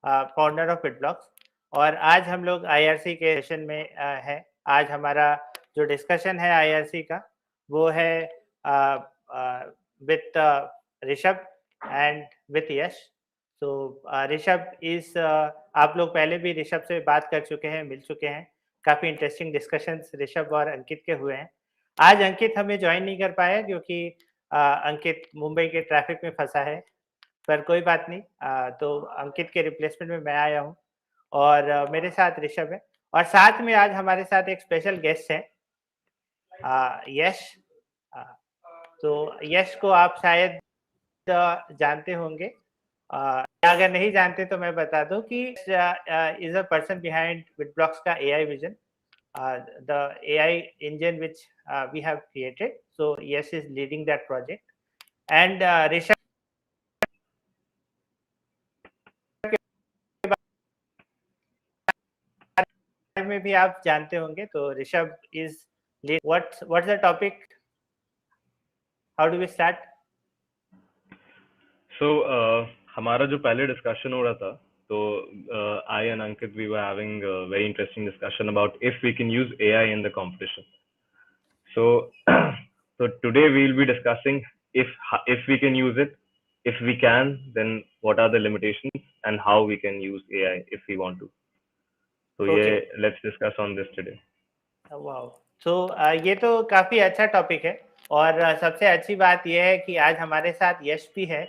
Founder of बिटब्लॉक्स। और आज हम लोग IRC के सेशन में हैं। आज हमारा जो डिस्कशन है IRC का वो है विथ ऋषभ एंड विथ यश। तो ऋषभ इज आप लोग पहले भी ऋषभ से बात कर चुके हैं, मिल चुके हैं। काफ़ी इंटरेस्टिंग डिस्कशंस ऋषभ और अंकित के हुए हैं। आज अंकित हमें ज्वाइन नहीं कर पाया क्योंकि अंकित मुंबई के ट्रैफिक में फंसा है, पर कोई बात नहीं। तो अंकित के रिप्लेसमेंट में मैं आया हूँ और मेरे साथ ऋषभ है और साथ में आज हमारे साथ एक स्पेशल गेस्ट है यश। तो यश को आप शायद जानते होंगे। अगर नहीं जानते तो मैं बता दूं कि इज अ पर्सन बिहाइंड बिटब्लॉक्स का AI vision, the AI engine which we have created. So Yash is leading that project, and Rishabh में भी आप जानते होंगे। तो Rishabh is lead. What's the topic? How do we start? So हमारा जो पहले डिस्कशन हो रहा था, तो I and Ankit we were having a very interesting discussion about if we can use AI in the competition. So so today we will be discussing if we can use it. If we can, then what are the limitations and how we can use AI if we want to. So Okay. let's discuss on this today. Wow. तो ये तो काफ़ी अच्छा topic है और सबसे अच्छी बात यह है कि आज हमारे साथ यश भी है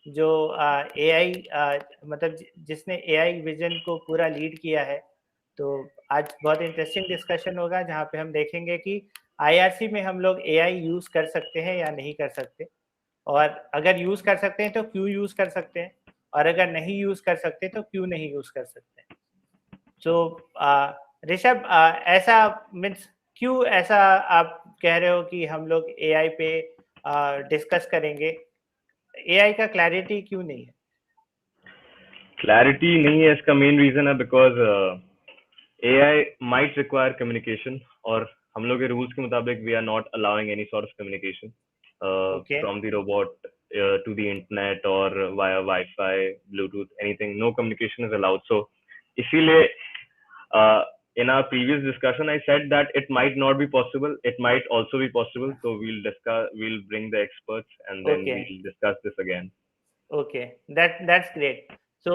जो AI मतलब जिसने AI विजन को पूरा लीड किया है। तो आज बहुत इंटरेस्टिंग डिस्कशन होगा जहाँ पे हम देखेंगे कि IRC में हम लोग AI यूज़ कर सकते हैं या नहीं कर सकते, और अगर यूज़ कर सकते हैं तो क्यों यूज़ कर सकते हैं, और अगर नहीं यूज़ कर सकते तो क्यों नहीं यूज़ कर सकते। तो ऋषभ, ऐसा मीन्स क्यों ऐसा आप कह रहे हो कि हम लोग AI पे डिस्कस करेंगे? AI का क्लैरिटी क्यों नहीं है? क्लैरिटी नहीं है, इसका मेन रीजन है because AI might require communication, और हम लोग के रूल्स के मुताबिक we are not allowing any sort of communication Okay. from the robot to the internet or via Wi-Fi, Bluetooth, anything. No communication is allowed. So इसीलिए in our previous discussion I said that it might not be possible, it might also be possible. So we'll bring the experts and then Okay. we'll discuss this again. Okay, that's great. So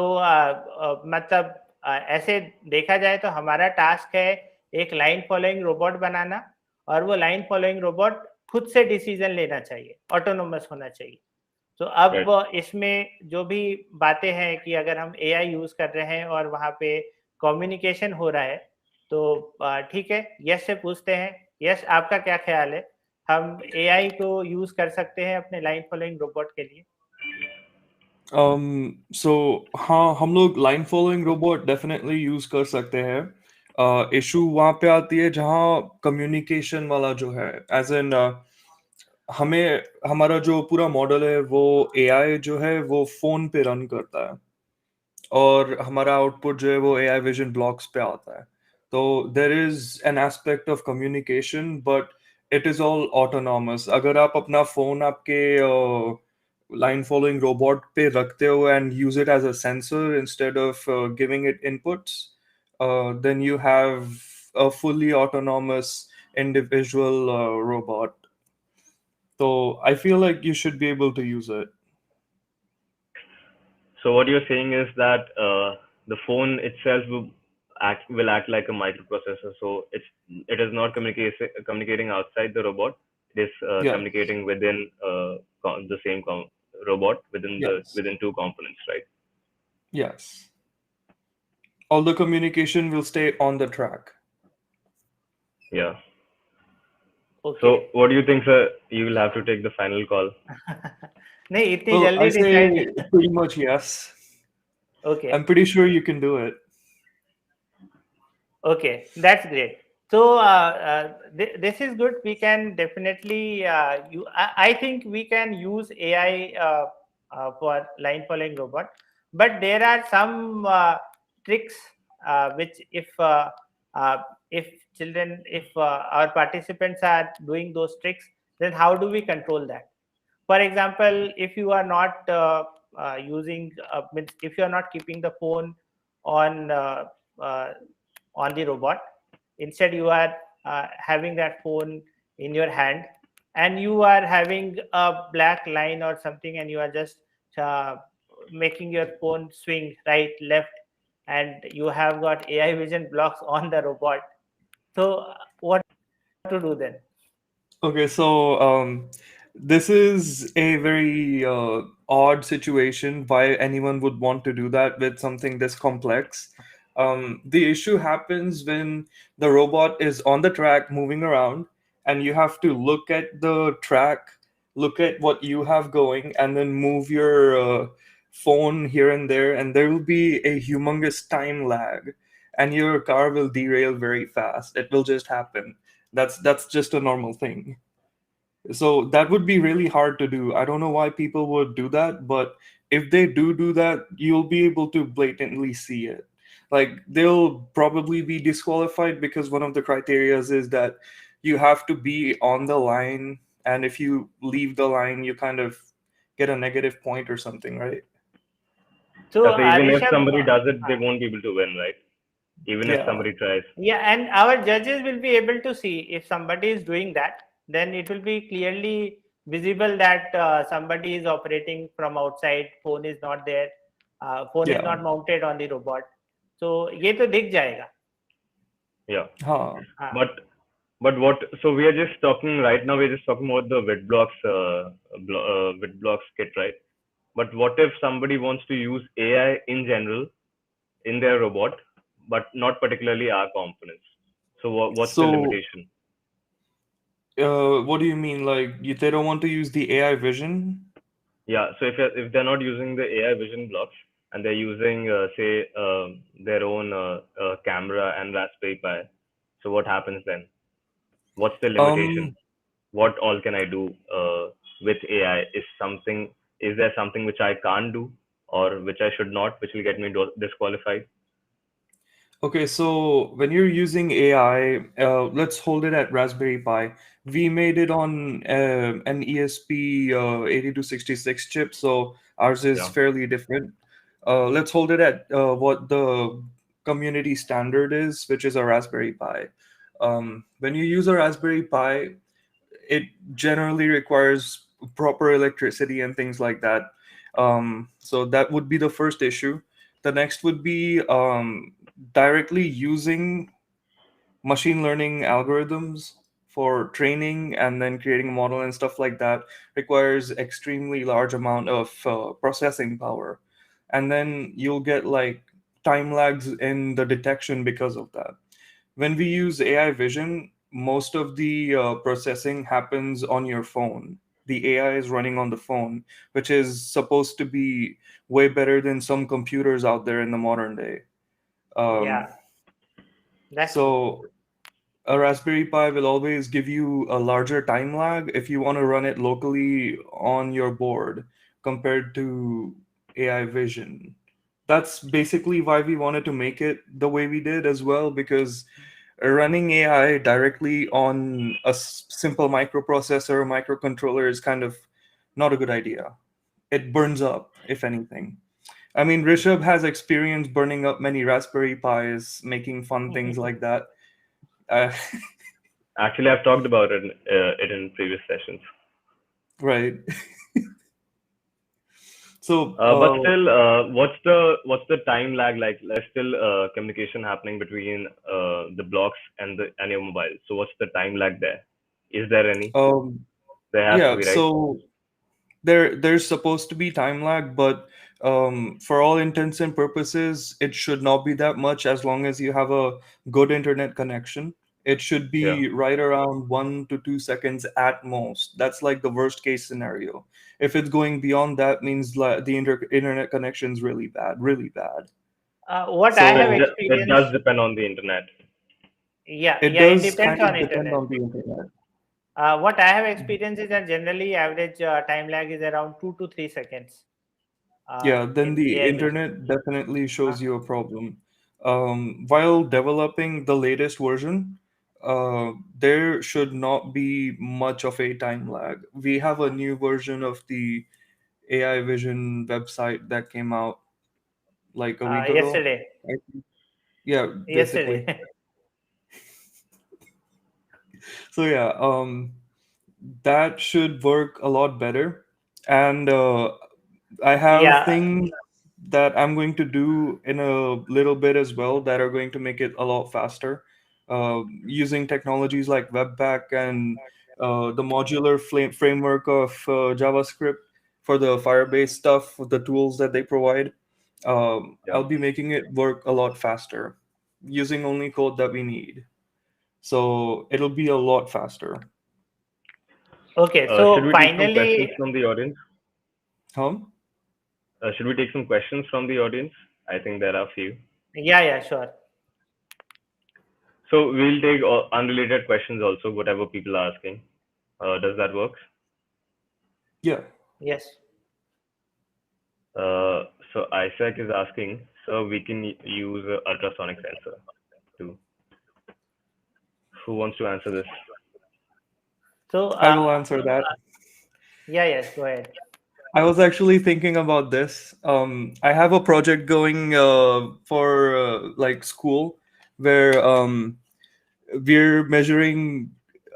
मतलब ऐसे देखा जाए तो हमारा task है एक line following robot बनाना, और वो लाइन फॉलोइंग रोबोट खुद से डिसीजन लेना चाहिए, ऑटोनोमस होना चाहिए। तो अब इसमें जो भी बातें हैं कि अगर हम AI यूज़ कर रहे हैं और वहाँ पे कम्युनिकेशन हो रहा है, तो ठीक है, यश से पूछते हैं। यश, आपका क्या ख्याल है, हम AI को यूज़ कर सकते हैं अपने लाइन फॉलोइंग रोबोट के लिए? So हाँ, हम लोग line following robot definitely use कर सकते हैं। इशू वहाँ पे आती है जहाँ कम्युनिकेशन वाला जो है, एज इन हमें हमारा जो पूरा मॉडल है वो AI जो है वो फोन पे रन करता है और हमारा आउटपुट जो है वो AI विजन ब्लॉक्स पे आता है। तो there is an aspect of communication but it is all autonomous. अगर आप अपना फोन आपके line following robot पे रखते हो and use it as a sensor instead of giving it inputs, then you have a fully autonomous individual robot. So I feel like you should be able to use it. So what you're saying is that the phone itself will act like a microprocessor. So it is not communicating outside the robot. It is Yeah. communicating within the same robot within Yes. within two components, right? Yes. All the communication will stay on the track. Yeah. Okay. So what do you think, sir? You will have to take the final call. नहीं, इतनी Well, जल्दी I say decide. pretty much yes. Okay. I'm pretty sure you can do it. Okay, that's great. So this is good. We can definitely I think we can use AI for line following robot, but there are some tricks which if children, if our participants are doing those tricks, then how do we control that? For example, if you are not using means if you are not keeping the phone on uh, on the robot. Instead, you are having that phone in your hand, and you are having a black line or something, and you are just uh, making your phone swing right, left, and you have got AI vision blocks on the robot. So, what to do then? Okay, so this is a very odd situation why anyone would want to do that with something this complex. The issue happens when the robot is on the track moving around, and you have to look at the track, look at what you have going, and then move your phone here and there, and there will be a humongous time lag, and your car will derail very fast. It will just happen. That's just a normal thing. So that would be really hard to do. I don't know why people would do that, but if they do that, you'll be able to blatantly see it. Like they'll probably be disqualified because one of the criterias is that you have to be on the line, and if you leave the line, you kind of get a negative point or something, right? So, So even if Rishabh, somebody does it, they won't be able to win, right? Even if Yeah. somebody tries. yeah, and our judges will be able to see if somebody is doing that, then it will be clearly visible that somebody is operating from outside, phone is not there, phone is Yeah. not mounted on the robot. So ये तो दिख जाएगा. Yeah. Huh. हाँ. But what? So we are just talking right now. We're just talking about the wit blocks kit, right? But what if somebody wants to use AI in general in their robot, but not particularly our components? So what's the So, limitation? what do you mean? Like, they don't want to use the AI vision? Yeah. So if they're not using the AI vision blocks and they're using say their own camera and Raspberry Pi, so what happens then? What's the limitation? Um, What all can I do with AI? Is there something which I can't do or which I should not, which will get me disqualified? Okay, so when you're using AI, let's hold it at Raspberry Pi. We made it on an ESP8266 chip, so ours is Yeah, fairly different. Let's hold it at what the community standard is, which is a Raspberry Pi. When you use a Raspberry Pi, it generally requires proper electricity and things like that. So that would be the first issue. The next would be directly using machine learning algorithms for training and then creating a model and stuff like that requires extremely large amount of processing power, and then you'll get like time lags in the detection because of that. When we use AI vision, most of the processing happens on your phone. The AI is running on the phone, which is supposed to be way better than some computers out there in the modern day. Yeah, Um, that's true. so a Raspberry Pi will always give you a larger time lag if you want to run it locally on your board compared to AI vision. That's basically why we wanted to make it the way we did as well, because running AI directly on a simple microprocessor or microcontroller is kind of not a good idea. It burns up, if anything. I mean, Rishabh has experience burning up many Raspberry Pis, making fun things like that. Uh, actually, I've talked about it in previous sessions. right. So, But still, what's the time lag like? There's still communication happening between the blocks and your mobile. So what's the time lag there? Is there any? um, There has to yeah, be, right? so there's supposed to be time lag, but for all intents and purposes, it should not be that much as long as you have a good internet connection. It should Yeah. be right around 1 to 2 seconds at most. That's like the worst case scenario. If it's going beyond that, means the internet connection is really bad, really bad. What I So have So it does experienced, depend on the internet. yeah, it yeah, it does depends kind on of depend internet. on the internet. What I have experienced is that generally average time lag is around 2 to 3 seconds Yeah, then in the AI vision. internet definitely Uh, shows you a problem. While developing the latest version, there should not be much of a time lag. We have a new version of the AI Vision website that came out like a week ago. Yesterday. Yeah, basically. Yesterday. So yeah, that should work a lot better. And I have Yeah. things that I'm going to do in a little bit as well that are going to make it a lot faster, using technologies like Webpack and the modular framework of JavaScript for the Firebase stuff, the tools that they provide. Yeah. I'll be making it work a lot faster using only code that we need. So it'll be a lot faster. Okay. Should So we take some questions finally, from the audience? Huh? Should we take some questions from the audience? I think there are a few. yeah, sure. So we'll take unrelated questions also, whatever people are asking. Does that work? Yeah. Yes. So Isaac is asking, so we can use a ultrasonic sensor too. Who wants to answer this? So I will answer that. yes, go ahead. I was actually thinking about this. I have a project going for like school where we're measuring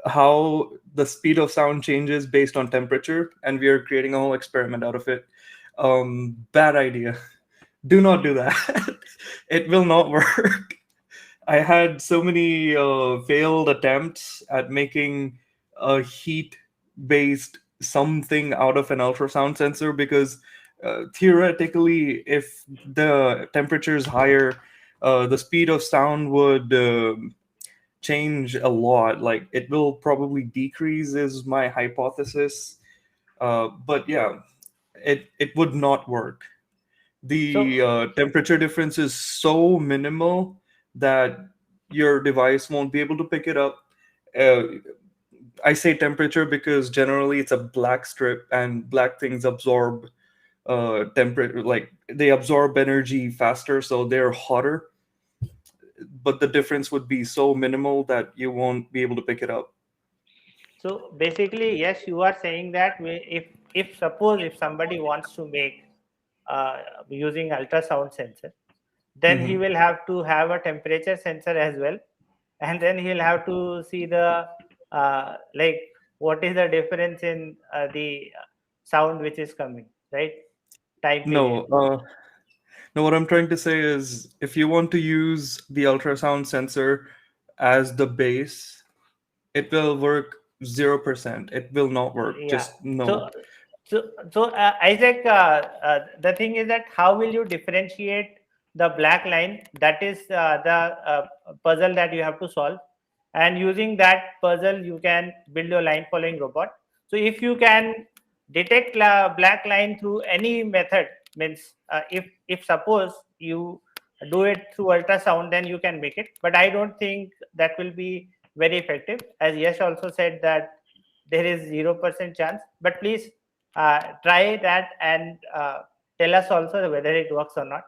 how the speed of sound changes based on temperature, and we are creating a whole experiment out of it. Bad idea. Do not do that. It will not work. I had so many failed attempts at making a heat based something out of an ultrasound sensor because theoretically, if the temperature is higher, the speed of sound would change a lot. Like it will probably decrease, is my hypothesis. But yeah, it would not work. The So temperature difference is so minimal that your device won't be able to pick it up. Uh, I say temperature because generally it's a black strip, and black things absorb temperature, like they absorb energy faster, so they're hotter. But the difference would be so minimal that you won't be able to pick it up. So basically, yes, you are saying that if suppose if somebody wants to make using ultrasound sensor, then he Hmm. will have to have a temperature sensor as well, and then he'll have to see the like what is the difference in the sound which is coming, right? Time period. No, no. What I'm trying to say is, if you want to use the ultrasound sensor as the base, it will work 0%. It will not work. Yeah. Just no. So Isaac, the thing is that how will you differentiate the black line? That is the puzzle that you have to solve, and using that puzzle, you can build your line following robot. So if you can detect black line through any method, means if suppose you do it through ultrasound, then you can make it. But I don't think that will be very effective. As Yash also said that there is 0% chance, but please try that and tell us also whether it works or not.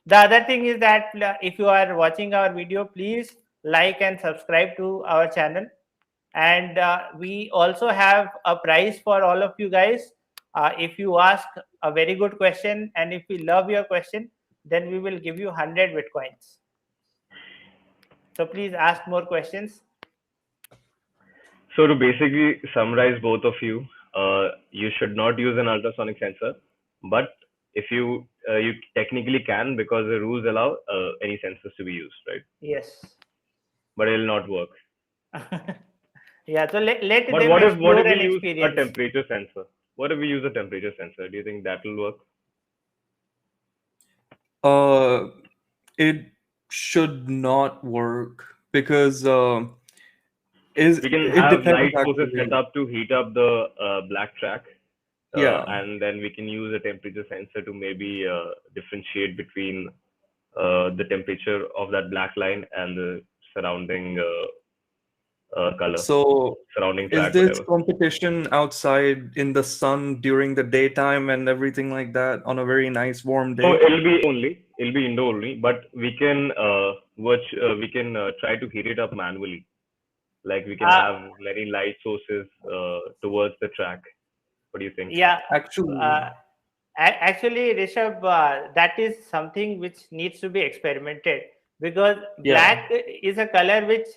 The other thing is that if you are watching our video, please like and subscribe to our channel. And we also have a prize for all of you guys. If you ask a very good question and if we love your question, then we will give you 100 bitcoins. So please ask more questions. So to basically summarize both of you, you should not use an ultrasonic sensor, but if you technically can, because the rules allow any sensors to be used, right? Yes. But it will not work. Yeah, so let But them what explore if we and use a experience. temperature sensor? What if we use a temperature sensor? Do you think that will work? It should not work because We can it have depends light sources set actually. up to heat up the black track, Yeah. and then we can use a temperature sensor to maybe differentiate between the temperature of that black line and the surrounding color, So surrounding is track, this whatever. competition outside in the sun during the daytime and everything like that on a very nice warm So day? it'll be only, it'll be indoor only, but we can try to heat it up manually. Like we can Uh, have very light sources towards the track. What do you think? yeah, uh, Actually, Actually, Rishabh, that is something which needs to be experimented, because Yeah. black is a color which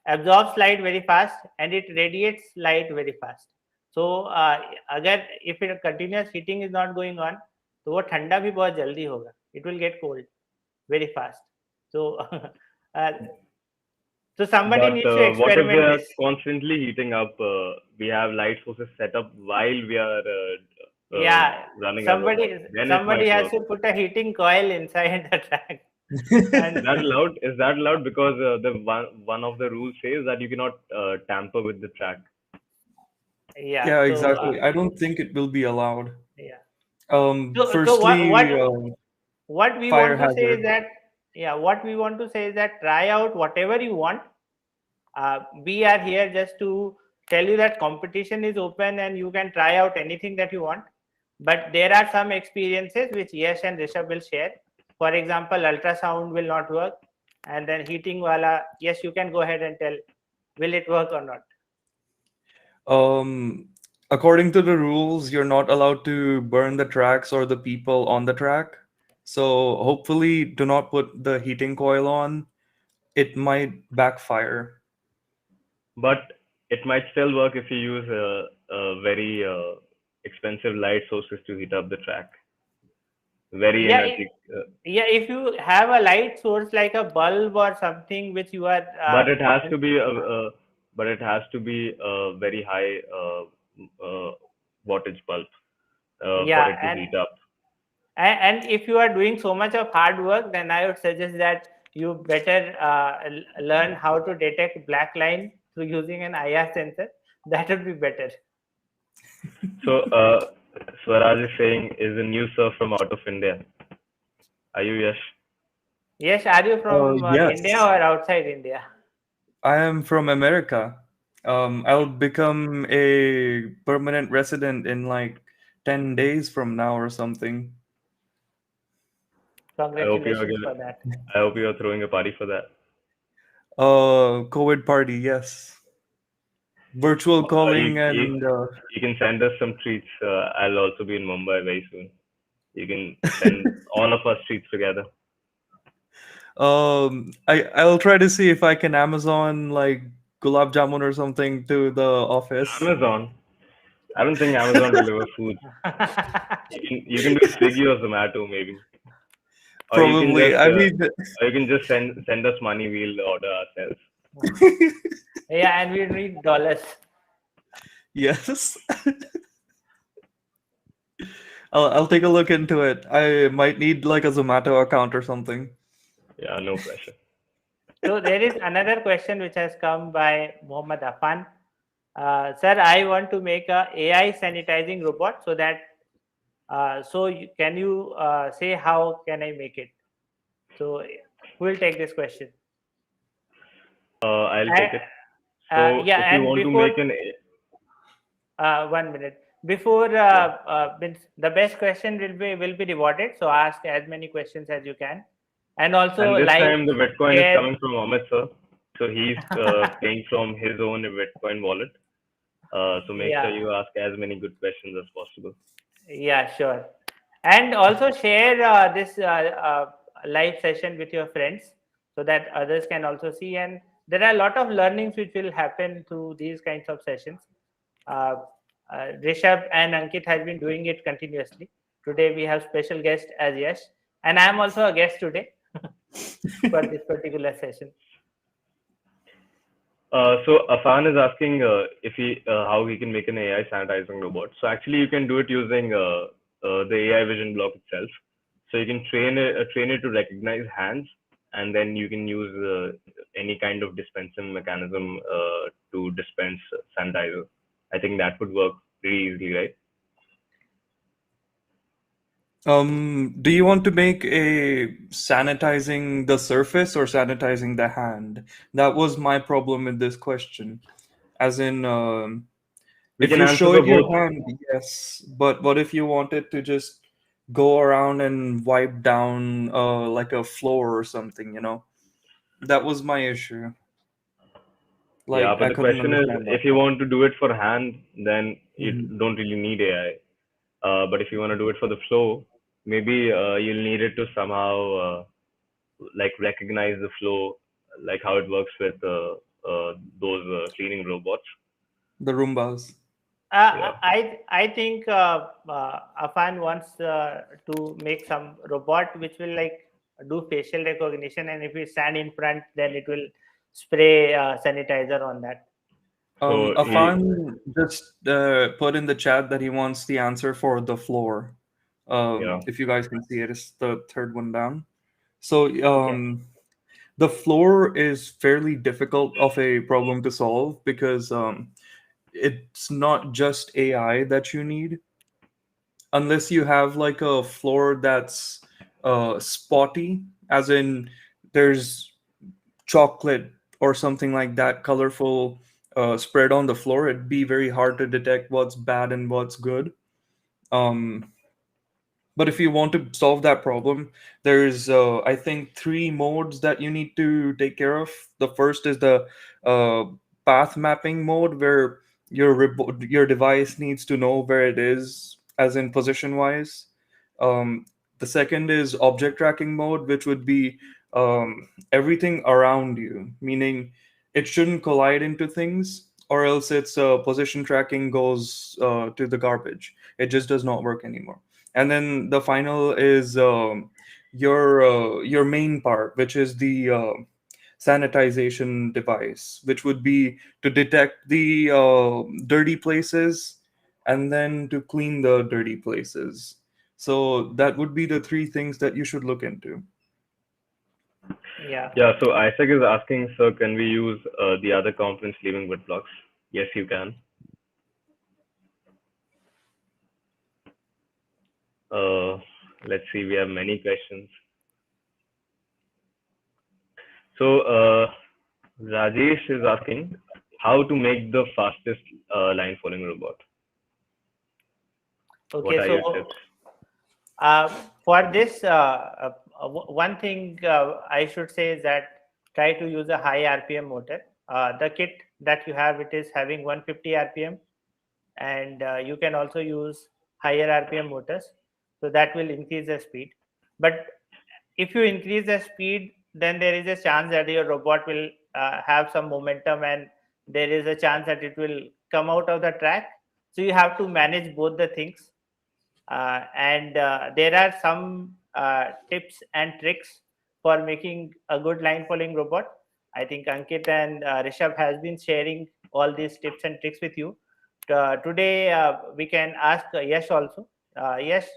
absorbs light very fast and it radiates light very fast. So, अगर if a continuous heating is not going on, तो वो ठंडा भी बहुत जल्दी होगा. It will get cold very fast. So, uh, so somebody But needs to what if we experiment are this. constantly heating up? We have light sources set up while we are Yeah, running our robot. somebody Then it somebody might has work. to put a heating coil inside the track, Is and that allowed? Is that allowed? Because the one of the rules says that you cannot tamper with the track. yeah. Yeah, So exactly. I don't think it will be allowed. yeah. So Firstly, what we fire want to say is hazard. that, yeah, what we want to say is that try out whatever you want. We are here just to tell you that competition is open and you can try out anything that you want. But there are some experiences which Yash and Rishabh will share. For example, ultrasound will not work, and then heating wala. Yes, you can go ahead and tell, will it work or not? Um, According to the rules, you're not allowed to burn the tracks or the people on the track. So hopefully, do not put the heating coil on. It might backfire. But it might still work if you use very expensive light sources to heat up the track. Very Yeah, energy. yeah. If you have a light source like a bulb or something which you are, But it has to be but it has to be a very high wattage bulb for yeah, it to heat up. and if you are doing so much of hard work, then I would suggest that you better learn how to detect black line through using an IR sensor. That would be better. So Swaraj is saying is a new surf from out of India. Are you Yash? Yes, are you from India Yes, or outside India? I am from America. I'll become a permanent resident in like 10 days from now or something. I hope you are Congratulations gonna, for that. I hope you are throwing a party for that. COVID party, yes. Virtual You, calling you and you can send us some treats. I'll also be in Mumbai very soon. You can send all of us treats together. I'll try to see if I can Amazon like gulab jamun or something to the office. Amazon. I don't think Amazon deliver food. You can do Swiggy or Zomato maybe, or you can Probably. just I mean, send us money. We'll order ourselves. Yeah, and we need dollars. yes. I'll take a look into it. I might need like a Zomato account or something. Yeah, no pressure. So there is another question which has come by Mohammad Afan. Sir, I want to make a AI sanitizing robot so that can you say how can I make it? So who will take this question? I'll Uh, take it. So yeah, if you and want to before make an 1 minute before yeah, the best question will be rewarded. So ask as many questions as you can, and also and this like, time the Bitcoin is share. coming from Amit sir, so he's paying from his own Bitcoin wallet. So make sure Yeah. you ask as many good questions as possible. Yeah, sure. And also share this live session with your friends so that others can also see. And there are a lot of learnings which will happen through these kinds of sessions. Uh, Rishabh and Ankit has been doing it continuously. Today we have special guest as Yash, and I am also a guest today for this particular session. So Afan is asking if he how he can make an AI sanitizing robot. So actually, you can do it using the AI vision block itself. So you can train it to recognize hands, and then you can use any kind of dispensing mechanism to dispense sanitizer. I think that would work pretty easily, right? Do you want to make a sanitizing the surface or sanitizing the hand? That was my problem with this question. As in, We if can you answer showed for your both. hand, yes, but what if you wanted to just go around and wipe down like a floor or something, you know? That was my issue. Yeah, Like but I the couldn't question is, understand that if you part. want to do it for hand, then you Mhm. don't really need AI. But if you want to do it for the flow, maybe you'll need it to somehow like recognize the flow, like how it works with those cleaning robots. The Roombas. Yeah. I think Afan wants to make some robot which will like do facial recognition, and if we stand in front, then it will spray sanitizer on that. So Afan just put in the chat that he wants the answer for the floor. yeah. If you guys can see it, it's the third one down. So Okay. the floor is fairly difficult of a problem to solve because it's not just AI that you need. Unless you have like a floor that's spotty, as in there's chocolate or something like that colorful spread on the floor, it'd be very hard to detect what's bad and what's good. Um, but if you want to solve that problem, there's I think three modes that you need to take care of. The first is the uh, path mapping mode, where your device needs to know where it is, as in position wise. The second is object tracking mode, which would be everything around you, meaning it shouldn't collide into things, or else its position tracking goes to the garbage. It just does not work anymore. And then the final is your main part, which is the sanitization device, which would be to detect the dirty places and then to clean the dirty places. So that would be the three things that you should look into. Yeah. Yeah. So Isaac is asking, sir, can we use the other components leaving wood blocks? Yes, you can. Uh, let's see. We have many questions. So Rajesh is asking how to make the fastest line following robot. What Okay. are So your tips? Uh, for this, one thing I should say is that try to use a high RPM motor. The kit that you have, it is having 150 RPM, and you can also use higher RPM motors. So that will increase the speed. But if you increase the speed, then there is a chance that your robot will have some momentum, and there is a chance that it will come out of the track. So you have to manage both the things, and there are some tips and tricks for making a good line following robot. I think Ankit and Rishabh has been sharing all these tips and tricks with you. Today we can ask Yash also. Yash,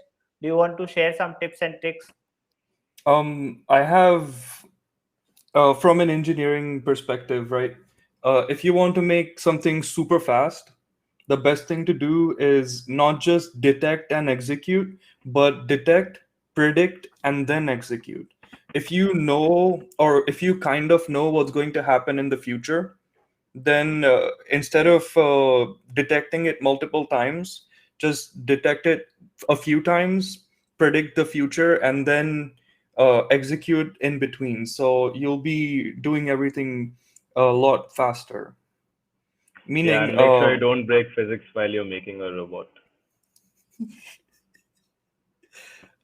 do you want to share some tips and tricks? I have from an engineering perspective, right? If you want to make something super fast, the best thing to do is not just detect and execute, but detect, predict, and then execute. If you know, or if you kind of know what's going to happen in the future, then instead of detecting it multiple times, just detect it a few times, predict the future, and then execute in between. So you'll be doing everything a lot faster. Yeah, Meaning, and make sure you don't break physics while you're making a robot.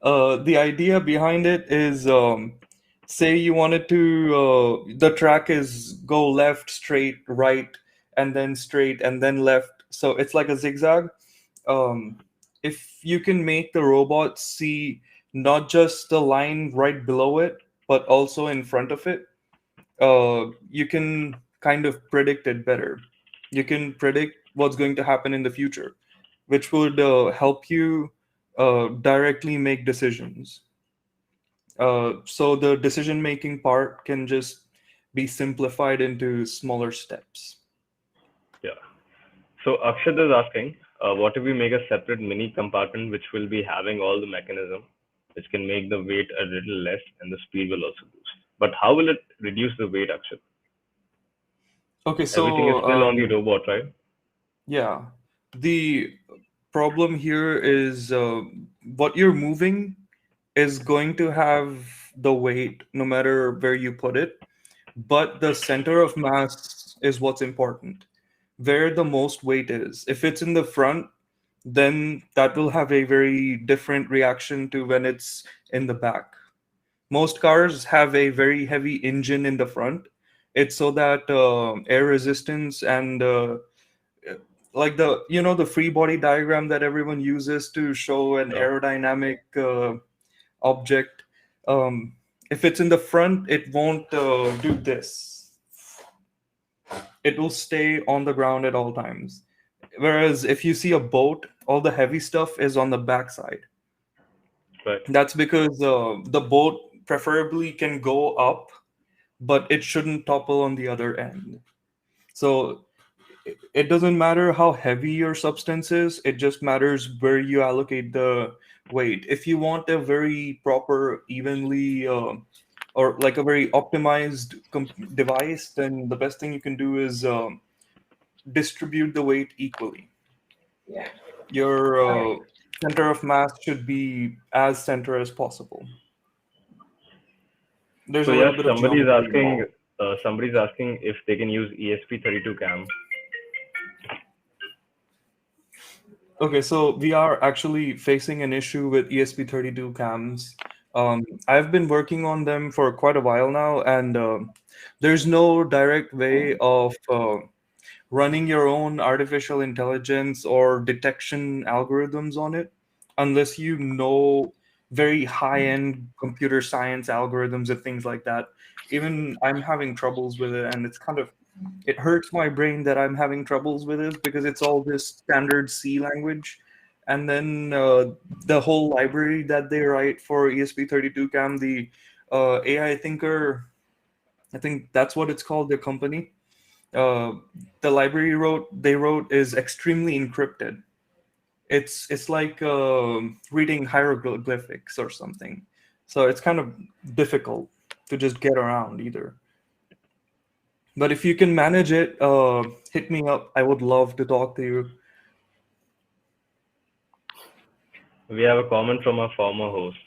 the idea behind it is, say you wanted to, the track is go left, straight, right, and then straight, and then left. So it's like a zigzag. Um, if you can make the robot see not just the line right below it, but also in front of it, you can kind of predict it better. You can predict what's going to happen in the future, which would help you directly make decisions. So the decision making part can just be simplified into smaller steps. Yeah. So Akshat is asking, what if we make a separate mini compartment which will be having all the mechanism, which can make the weight a little less and the speed will also boost. But how will it reduce the weight, Akshat? Okay, Everything is so still on the robot, right? yeah, the problem here is what you're moving is going to have the weight no matter where you put it, but the center of mass is what's important, where the most weight is. If it's in the front, then that will have a very different reaction to when it's in the back. Most cars have a very heavy engine in the front. It's so that air resistance and like the free body diagram that everyone uses to show an Yeah. aerodynamic object. Um, if it's in the front, it won't do this. It will stay on the ground at all times. Whereas if you see a boat, all the heavy stuff is on the backside. Right. That's because the boat preferably can go up, but it shouldn't topple on the other end. So it doesn't matter how heavy your substance is, it just matters where you allocate the weight. If you want a very proper, evenly, or like a very optimized device, then the best thing you can do is distribute the weight equally. Your center of mass should be as center as possible. There's So a yes, little bit of geometry involved. somebody's asking if they can use ESP32 Cam. Okay, so we are actually facing an issue with ESP32 cams. I've been working on them for quite a while now, and there's no direct way of running your own artificial intelligence or detection algorithms on it unless you know very high-end computer science algorithms and things like that. Even I'm having troubles with it, and it hurts my brain that I'm having troubles with this because it's all this standard C language. And then the whole library that they write for ESP32 Cam, the AI Thinker, I think that's what it's called, the company. Uh, the library they wrote is extremely encrypted. It's like reading hieroglyphics or something. So it's kind of difficult to just get around either. But if you can manage it, hit me up. I would love to talk to you. We have a comment from our former host.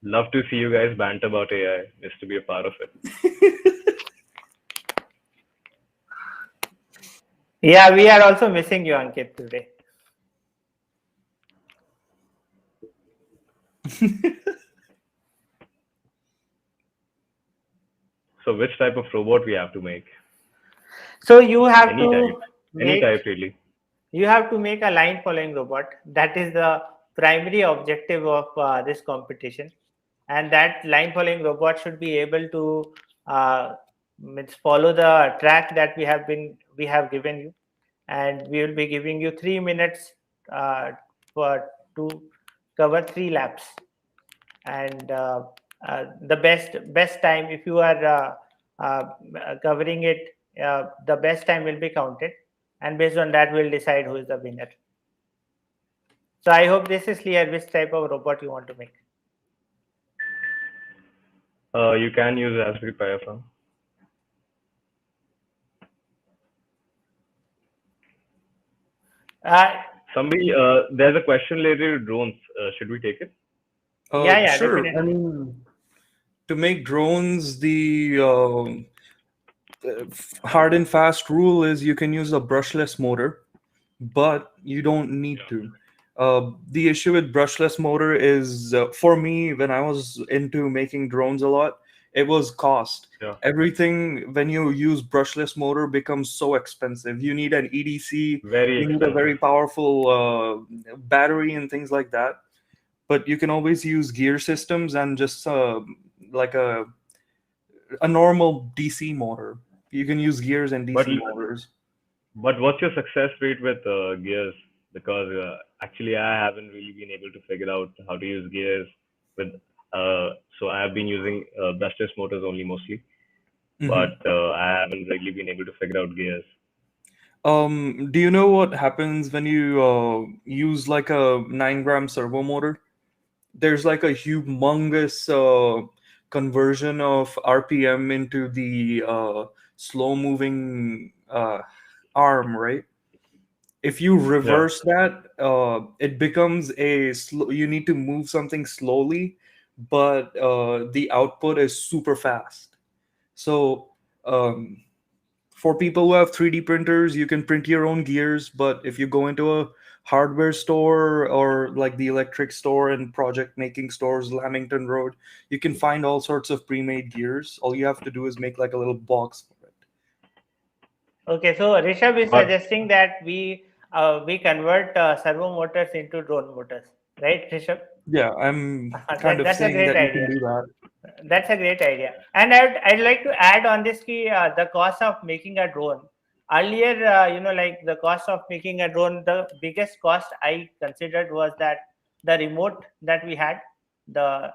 Love to see you guys banter about AI. Just to be a part of it. Yeah, we are also missing you, Ankit, today. So which type of robot we have to make? So you have Any type. to Any make type really. you have to make a line following robot. That is the primary objective of this competition, and that line following robot should be able to follow the track that we have given you, and we will be giving you 3 minutes for to cover 3 laps. And the best time, if you are covering it, the best time will be counted, and based on that we'll decide who is the winner. So I hope this is clear which type of robot you want to make. You can use Raspberry Pi from. uh, Somebody, there's a question related to drones. Should we take it? yeah, Sure. I definitely. mean, to make drones, the hard and fast rule is you can use a brushless motor, but you don't need to. The issue with brushless motor is, for me, when I was into making drones a lot, it was cost. Yeah. Everything when you use brushless motor becomes so expensive. You need an EDC, Very you need a very expensive. powerful battery and things like that. But you can always use gear systems and just like a normal DC motor. You can use gears and But DC motors. what's your success rate with gears? Because actually I haven't really been able to figure out how to use gears with. So I have been using brushless motors only mostly, but Hmm. I haven't really been able to figure out gears. Do you know what happens when you use like a 9 gram servo motor? There's like a humongous conversion of RPM into the slow moving arm, right? If you Yeah. reverse that, it becomes you need to move something slowly, but the output is super fast. So, um, For people who have 3D printers, you can print your own gears, but if you go into a hardware store or like the electric store and project making stores, Lamington Road, you can find all sorts of pre-made gears. All you have to do is make like a little box for it. Okay, so Rishabh is But suggesting that we convert servo motors into drone motors, right, Rishabh? Yeah, I'm kind of That's a saying great that you can idea. do that. That's a great idea. And I'd like to add on this the cost of making a drone. Earlier, like the cost of making a drone, the biggest cost I considered was that the remote that we had, the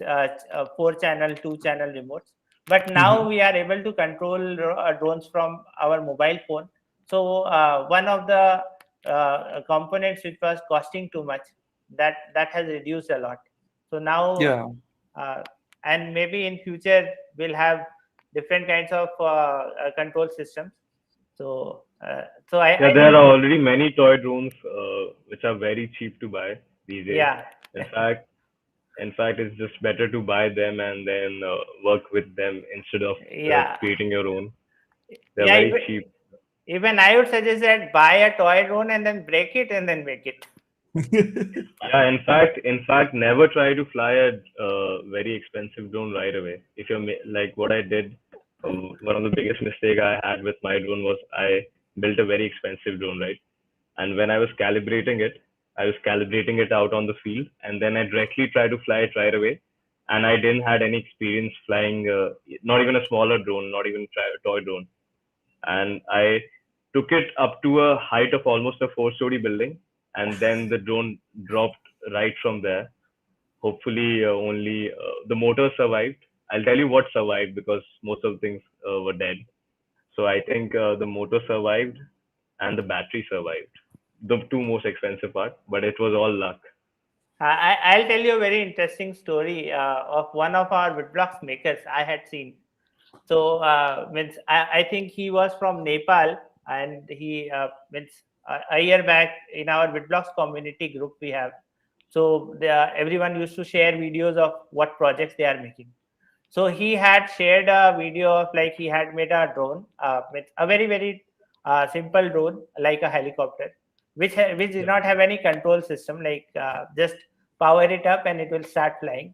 4-channel, 2-channel remotes. But now Mhm. we are able to control drones from our mobile phone. So one of the components which was costing too much, that has reduced a lot. So now Yeah. uh, and maybe in future we'll have different kinds of control systems. So yeah, I there think are already many toy drones which are very cheap to buy these days. yeah. In fact, it's just better to buy them and then work with them instead of Yeah, creating your own. They're yeah, very cheap. even I would suggest that buy a toy drone and then break it and then make it. Yeah, in fact, never try to fly a very expensive drone right away. If you're like what I did, one of the biggest mistake I had with my drone was I built a very expensive drone, right? And when I was calibrating it, I was calibrating it out on the field, and then I directly tried to fly it right away, and I didn't had any experience flying, not even a smaller drone, not even a toy drone, and I took it up to a height of almost a 4-story building, and then the drone dropped right from there. Hopefully, only the motor survived. I'll tell you what survived because most of the things were dead. So I think the motor survived and the battery survived. The two most expensive part, but it was all luck. I'll tell you a very interesting story of one of our woodblocks makers I had seen. So means I think he was from Nepal, and he means a year back in our woodblocks community group we have. So everyone used to share videos of what projects they are making. So he had shared a video of like he had made a drone, with a very simple drone like a helicopter, which did Yeah. not have any control system, like just power it up and it will start flying.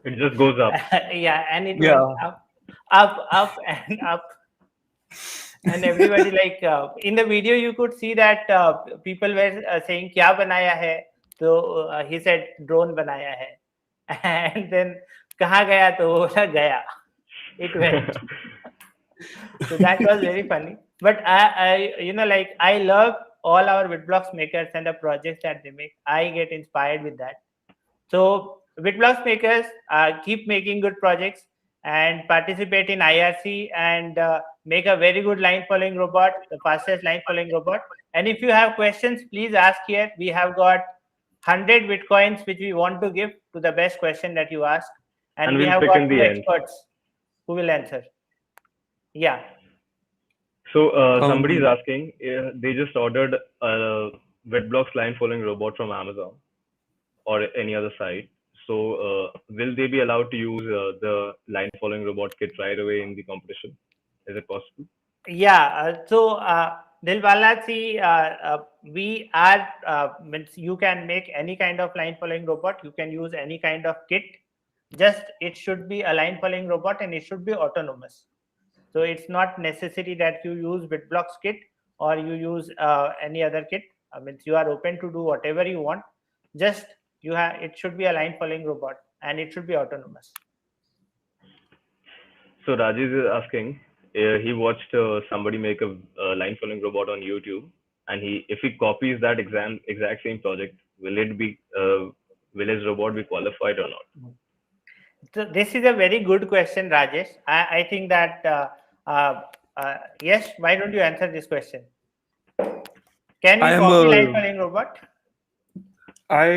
It just goes up. Yeah, and it went Yeah. up and up, and everybody like in the video you could see that people were saying kya banaya hai, so he said drone banaya hai. And then kaha gaya, to wo bola gaya, it went. So that was very funny. But like I love all our woodblocks makers and the projects that they make. I get inspired with that. So BitBlocks makers keep making good projects and participate in IRC and make a very good line following robot, the fastest line following robot. And if you have questions, please ask here. We have got 100 Bitcoins which we want to give to the best question that you ask. And And we we'll have pick got in two the end. experts who will answer. Yeah. So somebody's Um, asking, they just ordered a Wetblocks line following robot from Amazon or any other site. So will they be allowed to use the line following robot kit right away in the competition? Is it possible? Yeah, Dilwala, see, we are means you can make any kind of line following robot. You can use any kind of kit. Just it should be a line following robot and it should be autonomous. So it's not necessary that you use BitBlocks kit or you use any other kit. I mean, you are open to do whatever you want. Just you have it should be a line following robot and it should be autonomous. So Rajesh is asking, he watched somebody make a line following robot on YouTube, and if he copies that exact same project, will his robot be qualified or not? So this is a very good question, Rajesh. I think that uh, yes. Why don't you answer this question? Can I we am copy line a following robot? I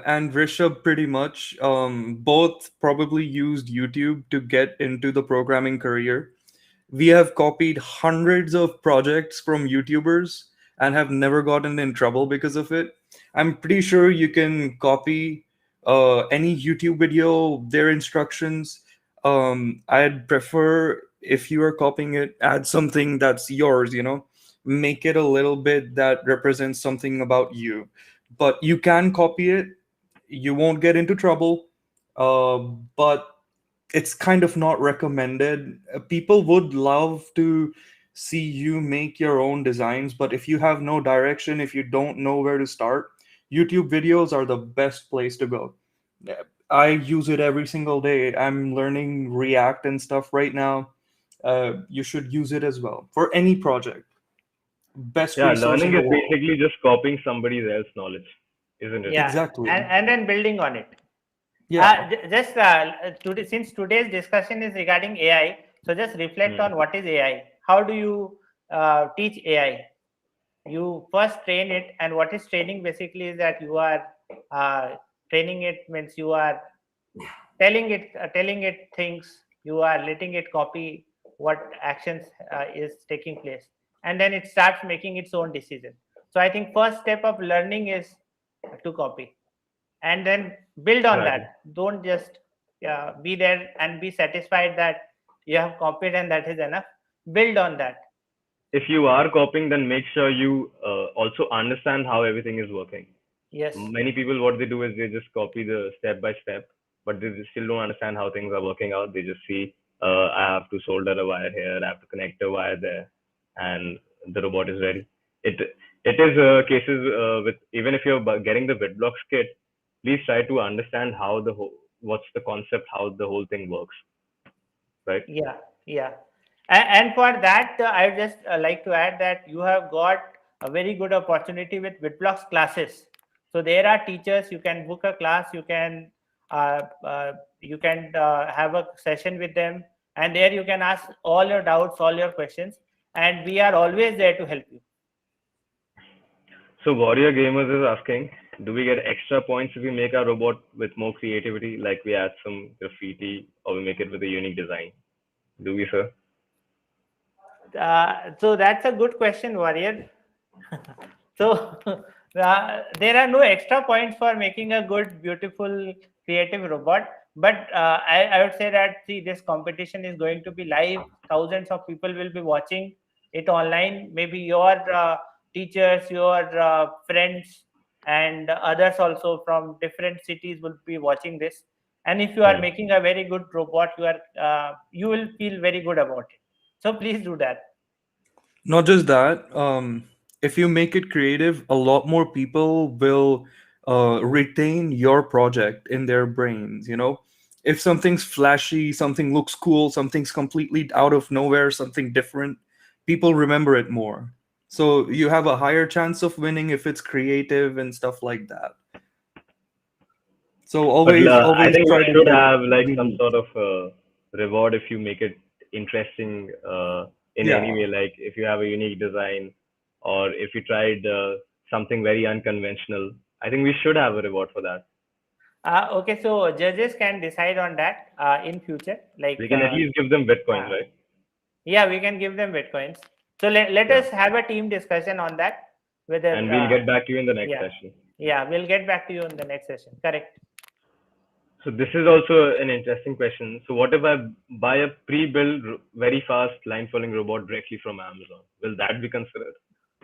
and Rishabh pretty much both probably used YouTube to get into the programming career. We have copied hundreds of projects from YouTubers and have never gotten in trouble because of it. I'm pretty sure you can copy any YouTube video, their instructions. I'd prefer if you are copying it, add something that's yours, make it a little bit that represents something about you. But you can copy it, you won't get into trouble. But it's kind of not recommended. People would love to see you make your own designs, but if you have no direction, if you don't know where to start, YouTube videos are the best place to go. I use it every single day. I'm learning React and stuff right now. You should use it as well for any project. Best Yeah, resource in learning the is world. basically just copying somebody else's knowledge, isn't it? Yeah, Exactly. and then building on it. Yeah. Just today, since today's discussion is regarding AI, so just reflect Hmm. on what is AI. How do you teach AI? You first train it, and what is training basically is that you are training it means you are telling it things, you are letting it copy what actions is taking place, and then it starts making its own decision. So I think first step of learning is to copy, and then build on Right. that. Don't just be there and be satisfied that you have copied and that is enough. Build on that. If you are copying, then make sure you also understand how everything is working. Yes. Many people, what they do is they just copy the step by step, but they still don't understand how things are working out. They just see, I have to solder a wire here, I have to connect a wire there, and the robot is ready. It is cases with, even if you're getting the bit blocks kit, please try to understand how the whole, what's the concept, how the whole thing works, right? Yeah, yeah. And for that, I would just like to add that you have got a very good opportunity with BitBlocks classes. So there are teachers. You can book a class. You can have a session with them, and there you can ask all your doubts, all your questions, and we are always there to help you. So Warrior Gamers is asking, do we get extra points if we make our robot with more creativity, like we add some graffiti or we make it with a unique design? Do we, sir? So that's a good question, Warrior. So there are no extra points for making a good, beautiful, creative robot. But I would say that, see, this competition is going to be live. Thousands of people will be watching it online. Maybe your teachers, your friends, and others also from different cities will be watching this. And if you are Hmm. making a very good robot, you will feel very good about it. So please do that. Not just that, if you make it creative, a lot more people will retain your project in their brains. If something's flashy, something looks cool, something's completely out of nowhere, something different, people remember it more. So you have a higher chance of winning if it's creative and stuff like that. So But I always think we try to should keep have like some unique. sort of reward if you make it interesting in any Yeah. way. Like if you have a unique design or if you tried something very unconventional, I think we should have a reward for that. Okay, so judges can decide on that in future. We can at least give them bitcoins, Uh, right? yeah, we can give them bitcoins. So let Yeah. us have a team discussion on that. Whether And we'll get back to you in the next yeah, session. yeah, we'll get back to you in the next session. Correct. So this is also an interesting question. So what if I buy a pre-built, very fast line following robot directly from Amazon? Will that be considered?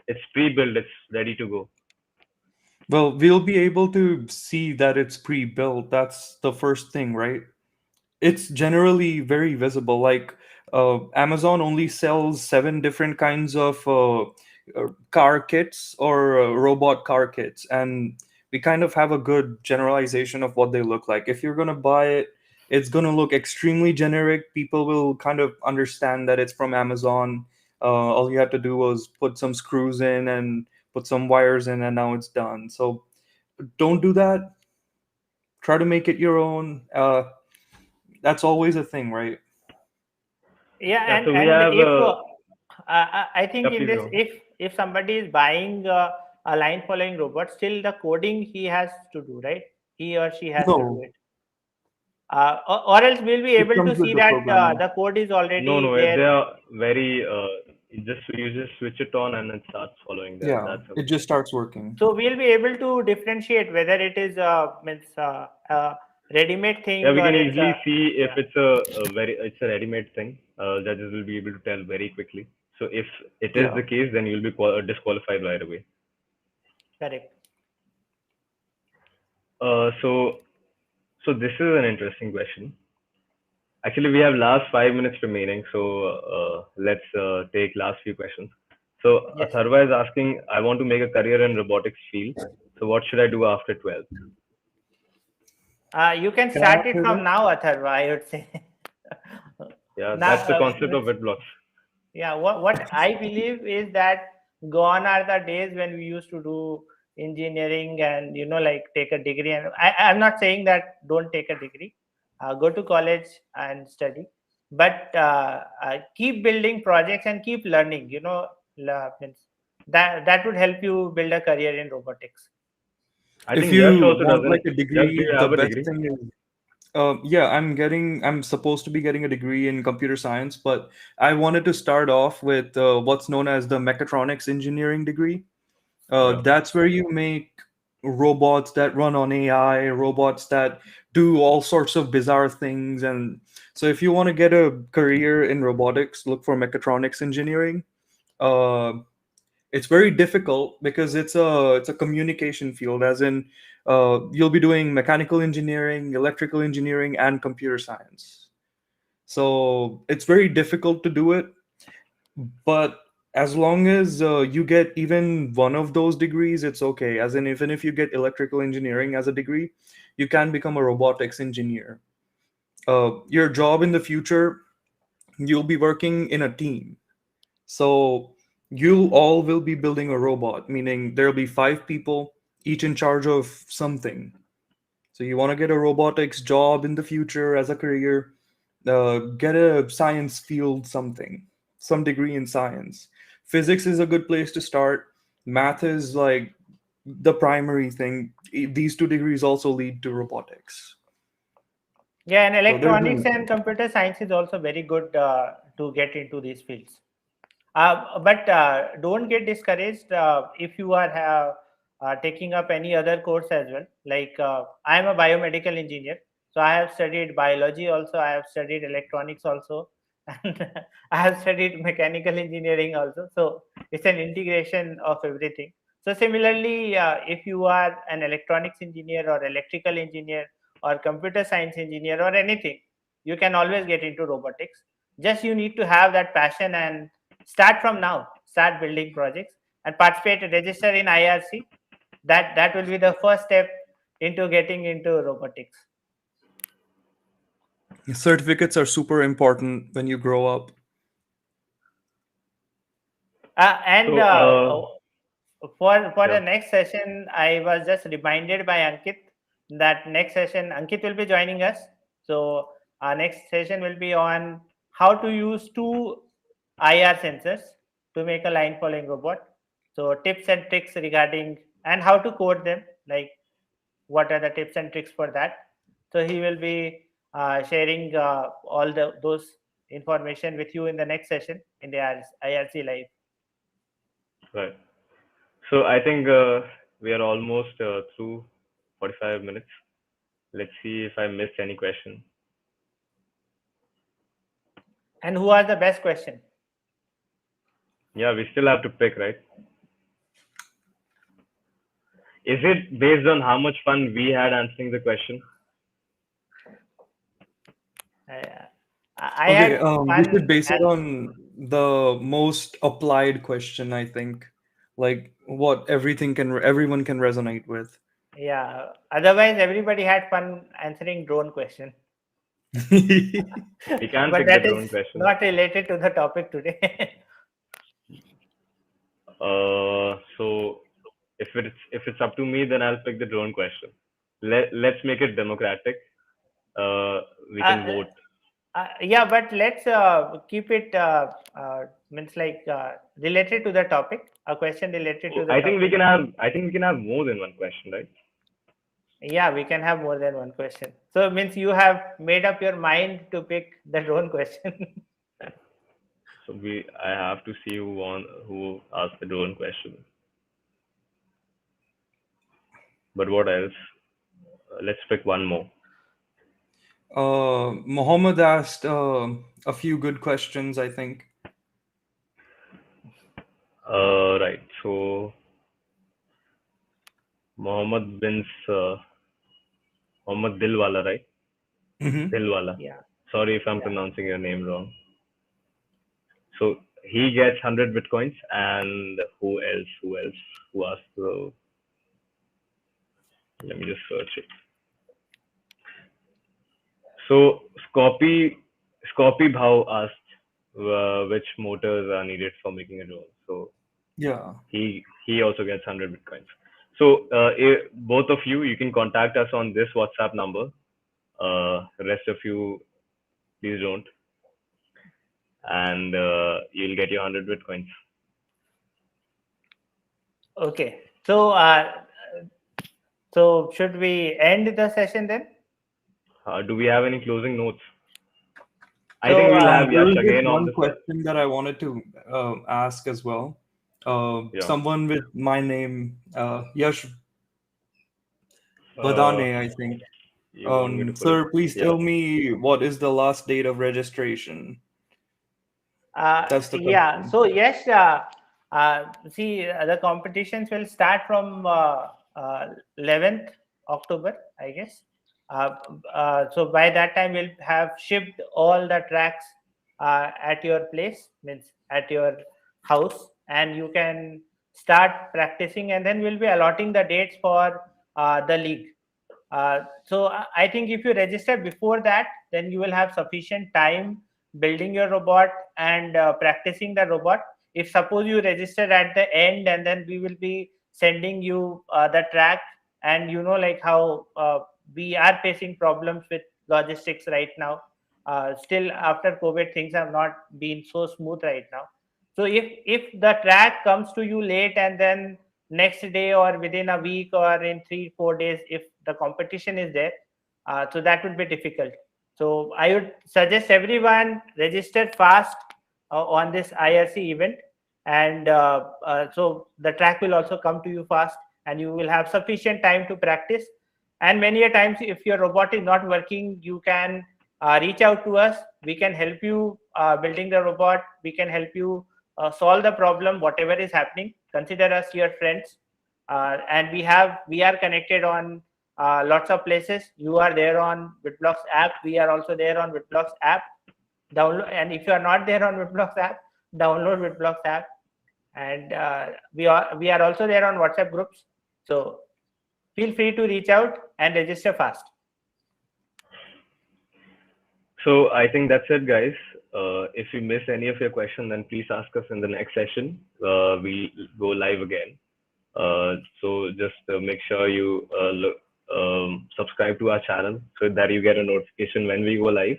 It's pre-built, it's ready to go. Well, we'll be able to see that it's pre-built. That's the first thing, right? It's generally very visible. Like Amazon only sells 7 different kinds of car kits or robot car kits, and we kind of have a good generalization of what they look like. If you're gonna buy it, it's gonna look extremely generic. People will kind of understand that it's from Amazon. All you have to do was put some screws in and put some wires in, and now it's done. So don't do that. Try to make it your own. That's always a thing, right? Yeah, Yeah, so we and have, if I think yeah, in please this, go. if somebody is buying a line following robot, still the coding he has to do, right? He or she has to do No, it. Or else we'll be it able to comes with see the that programming. the code is No, already no, they there. are very, you just switch it on and it starts following them. Yeah, That's how it it just works. starts working. So we'll be able to differentiate whether it is means ready-made thing Yeah, we or can it's easily see if yeah, it's a ready-made thing. Judges will be able to tell very quickly. So if it is Yeah. the case, then you'll be disqualified right away. correct. So this is an interesting question. Actually, we have last 5 minutes remaining, so let's take last few questions. So Yes. Atharva is asking, I want to make a career in robotics field. So what should I do after 12th? You can Can I start it answer from this? now, Atharva, I would say. Yeah, Now, that's the concept of bit blocks. yeah, what I believe is that gone are the days when we used to do engineering and like take a degree. And I'm not saying that don't take a degree, go to college and study, but keep building projects and keep learning. Means that would help you build a career in robotics. I If think Yash you also want doesn't. like a Yash, do degree, you the have a best degree? thing is yeah, I'm supposed to be getting a degree in computer science, but I wanted to start off with what's known as the mechatronics engineering degree. Yeah. That's where you make robots that run on AI, robots that do all sorts of bizarre things. And so, if you want to get a career in robotics, look for mechatronics engineering. Uh, it's very difficult because it's a communication field, as in you'll be doing mechanical engineering, electrical engineering, and computer science. So it's very difficult to do it, but as long as you get even one of those degrees, it's okay. As in, even if you get electrical engineering as a degree, you can become a robotics engineer. Your job in the future, you'll be working in a team. So you all will be building a robot, meaning there'll be 5 people, each in charge of something. So you want to get a robotics job in the future as a career, get a science field something, some degree in science. Physics is a good place to start. Math is like the primary thing. These two degrees also lead to robotics. Yeah, and So there's electronics no. and computer science is also very good to get into these fields. But don't get discouraged if you are taking up any other course as well. Like I am a biomedical engineer, so I have studied biology also. I have studied electronics also, and I have studied mechanical engineering also. So it's an integration of everything. So similarly, if you are an electronics engineer or electrical engineer or computer science engineer or anything, you can always get into robotics. Just you need to have that passion and start from now. Start building projects and participate, register in IRC. That will be the first step into getting into robotics. Certificates are super important when you grow up. And So for the yeah, next session, I was just reminded by Ankit that next session Ankit will be joining us. So our next session will be on how to use two IR sensors to make a line following robot. So tips and tricks regarding and how to code them, like what are the tips and tricks for that. So he will be sharing all those information with you in the next session in the IRC live. right. So I think we are almost through 45 minutes. Let's see if I missed any question. And who are the best question? Yeah, we still have to pick, right? Is it based on how much fun we had answering the question? I, I Okay, had we should fun base it and on the most applied question, I think, like what everyone can resonate with. yeah. Otherwise, everybody had fun answering drone question, We can but pick the that drone is question. not related to the topic today. So if it's up to me, then I'll pick the drone question. Let's make it democratic. We can uh, vote. yeah, but let's keep it means like related to the topic. A question related to the I think we topic. can have. I think we can have more than one question, right? Yeah, we can have more than one question. So it means you have made up your mind to pick the drone question. So I have to see who asked the drone question. But what else? Let's pick one more. Mohammed asked a few good questions, I think. Right. So Mohammed Bin's Mohammed Dilwala, right? Mm-hmm. Dilwala. Yeah. Sorry if I'm Yeah. pronouncing your name wrong. So he gets 100 bitcoins, and who else? Who else? Who asked? Let me just search it. So Scorpy Bhau asked which motors are needed for making a drone. So Yeah. he also gets 100 bitcoins. So both of you can contact us on this WhatsApp number. Rest of you, please don't, and you'll get your 100 bitcoins. Okay. So should we end the session then? Do we have any closing notes? I So, think we'll have There Yash was just again on one this. question that I wanted to ask as well. Yeah. Someone with my name, Yash Uh, Badane, I think. you want me to put it? Sir, please Yeah. tell me what is the last date of registration? That's the yeah. question. So yes, see, the competitions will start from 11th October, I guess. So by that time, we'll have shipped all the tracks at your place, means at your house, and you can start practicing. And then we'll be allotting the dates for the league. So I think if you register before that, then you will have sufficient time building your robot and practicing the robot. If suppose you register at the end, and then we will be sending you the track, and like how we are facing problems with logistics right now. Still after COVID, things have not been so smooth right now. So if the track comes to you late, and then next day or within a week or in 3-4 days, if the competition is there, so that would be difficult. So I would suggest everyone register fast on this IRC event, and so the track will also come to you fast, and you will have sufficient time to practice. And many a times, if your robot is not working, you can reach out to us. We can help you building the robot. We can help you solve the problem, whatever is happening. Consider us your friends, and we are connected on lots of places. You are there on BitBlocks app. We are also there on BitBlocks app. Download, and if you are not there on BitBlocks app, download BitBlocks app. And we are also there on WhatsApp groups. So feel free to reach out and register fast. So I think that's it, guys. If you miss any of your questions, then please ask us in the next session. We'll go live again. So just make sure you subscribe to our channel so that you get a notification when we go live.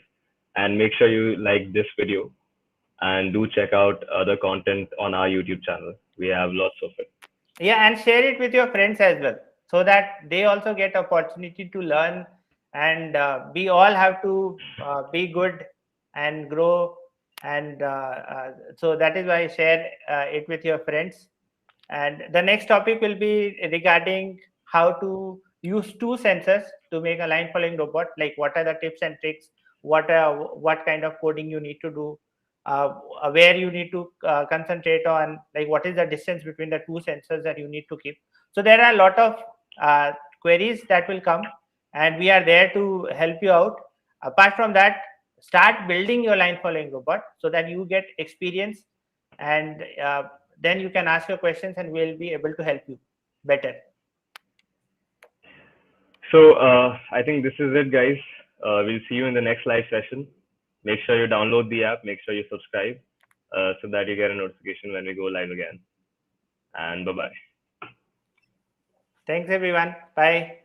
And make sure you like this video, and do check out other content on our YouTube channel. We have lots of it. Yeah, and share it with your friends as well, so that they also get opportunity to learn. And we all have to be good and grow. And so that is why I share it with your friends. And the next topic will be regarding how to use two sensors to make a line following robot. Like, what are the tips and tricks? What kind of coding you need to do? Where you need to concentrate on, like what is the distance between the two sensors that you need to keep. So there are a lot of queries that will come, and we are there to help you out. Apart from that, start building your line following robot so that you get experience, and then you can ask your questions, and we'll be able to help you better. So I think this is it, guys. We'll see you in the next live session. Make sure you download the app. Make sure you subscribe so that you get a notification when we go live again. And bye-bye. Thanks, everyone. Bye.